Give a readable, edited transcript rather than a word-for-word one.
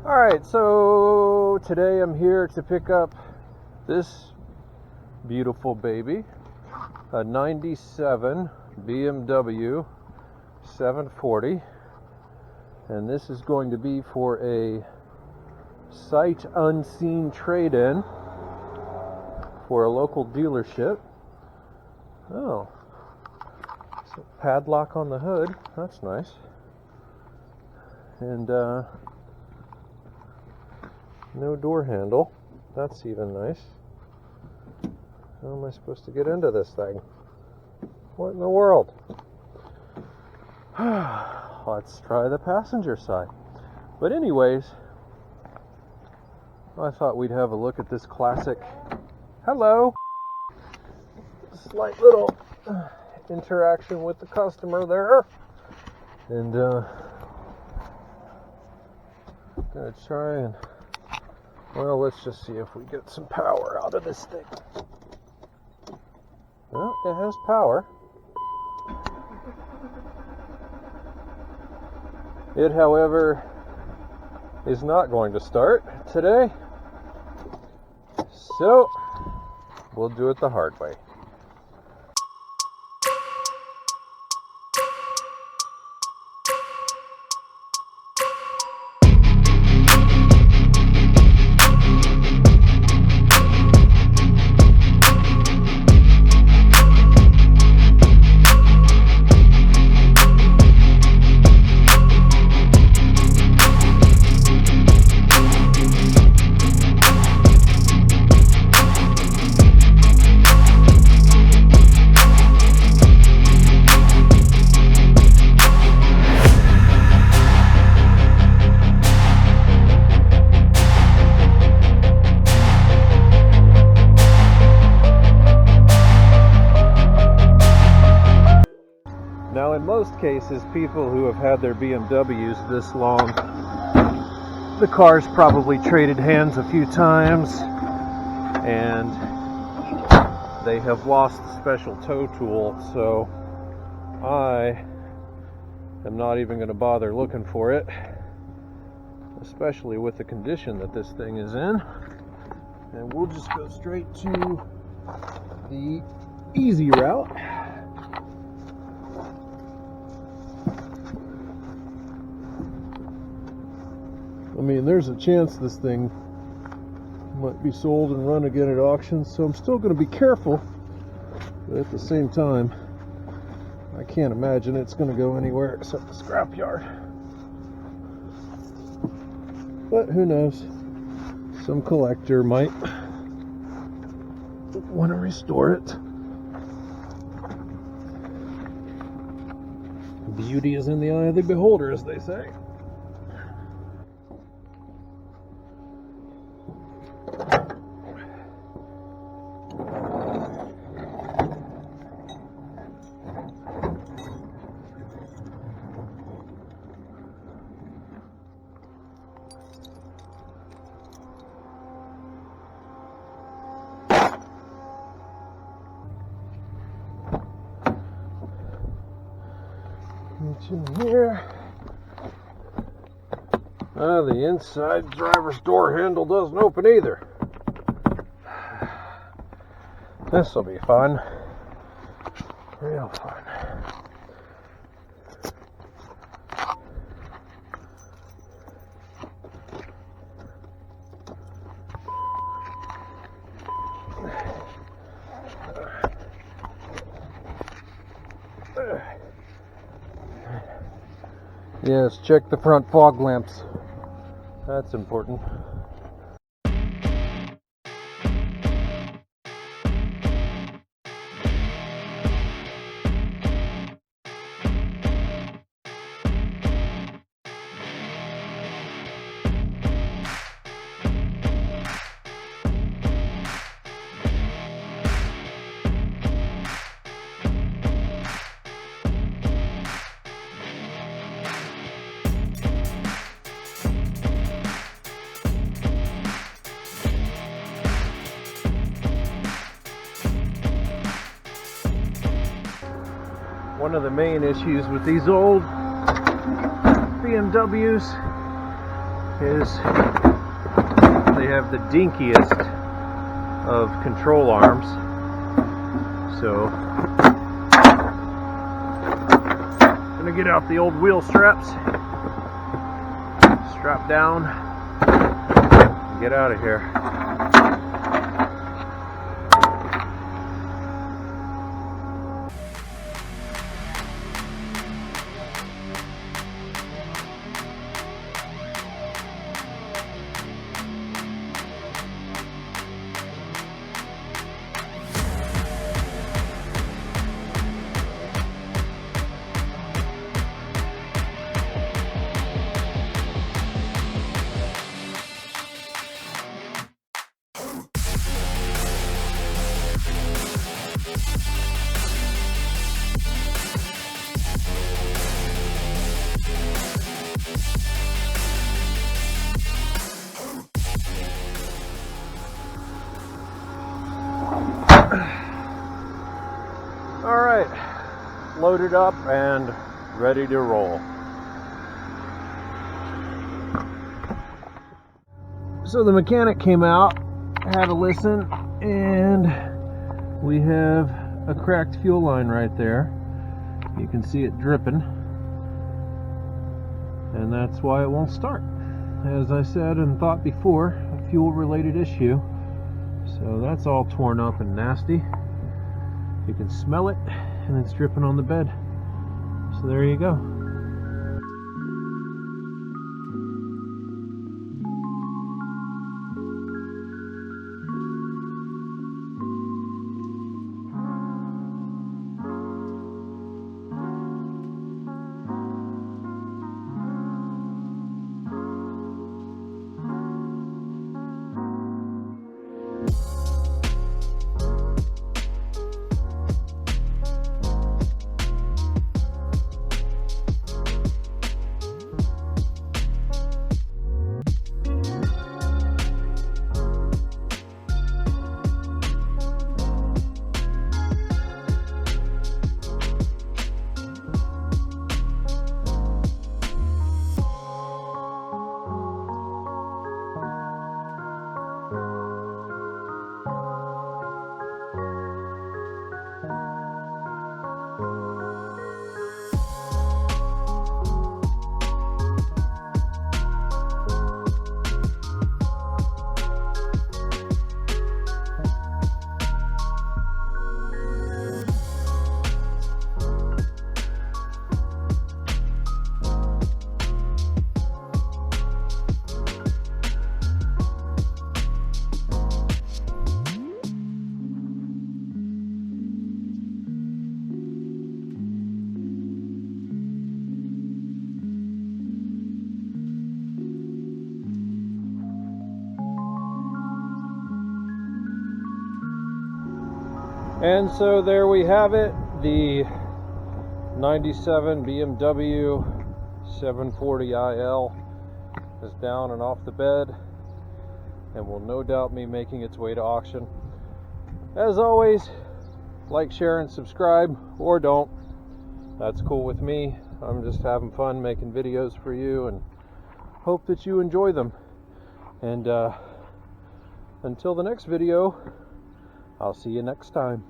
Alright, so today I'm here to pick up this beautiful baby, a 97 BMW 740, and this is going to be for a sight unseen trade-in for a local dealership. Oh, so padlock on the hood, that's nice. And no door handle. That's even nice. How am I supposed to get into this thing? What in the world? Let's try the passenger side. But anyways, I thought we'd have a look at this classic. Hello! Slight little interaction with the customer there. And gonna try and, well, let's just see if we get some power out of this thing. Well, it has power. It, however, is not going to start today. So, we'll do it the hard way. Now, in most cases, people who have had their BMWs this long, the car's probably traded hands a few times, and they have lost the special tow tool, so I am not even going to bother looking for it, especially with the condition that this thing is in. And we'll just go straight to the easy route. I mean, there's a chance this thing might be sold and run again at auction, so I'm still going to be careful. But at the same time, I can't imagine it's going to go anywhere except the scrapyard. But who knows? Some collector might want to restore it. Beauty is in the eye of the beholder, as they say. In here. The inside driver's door handle doesn't open either. This will be fun. Real fun. Yes, check the front fog lamps. That's important. One of the main issues with these old BMWs is they have the dinkiest of control arms. So I'm gonna get out the old wheel straps, strap down, and get out of here. All right, loaded up and ready to roll. So the mechanic came out, had a listen, and we have a cracked fuel line right there. You can see it dripping, and that's why it won't start. As I said and thought before, a fuel related issue. So that's all torn up and nasty. You can smell it, and it's dripping on the bed. So there you go. And so there we have it, the 97 BMW 740iL is down and off the bed and will no doubt be making its way to auction. As always, like, share, and subscribe, or don't. That's cool with me. I'm just having fun making videos for you and hope that you enjoy them. And until the next video, I'll see you next time.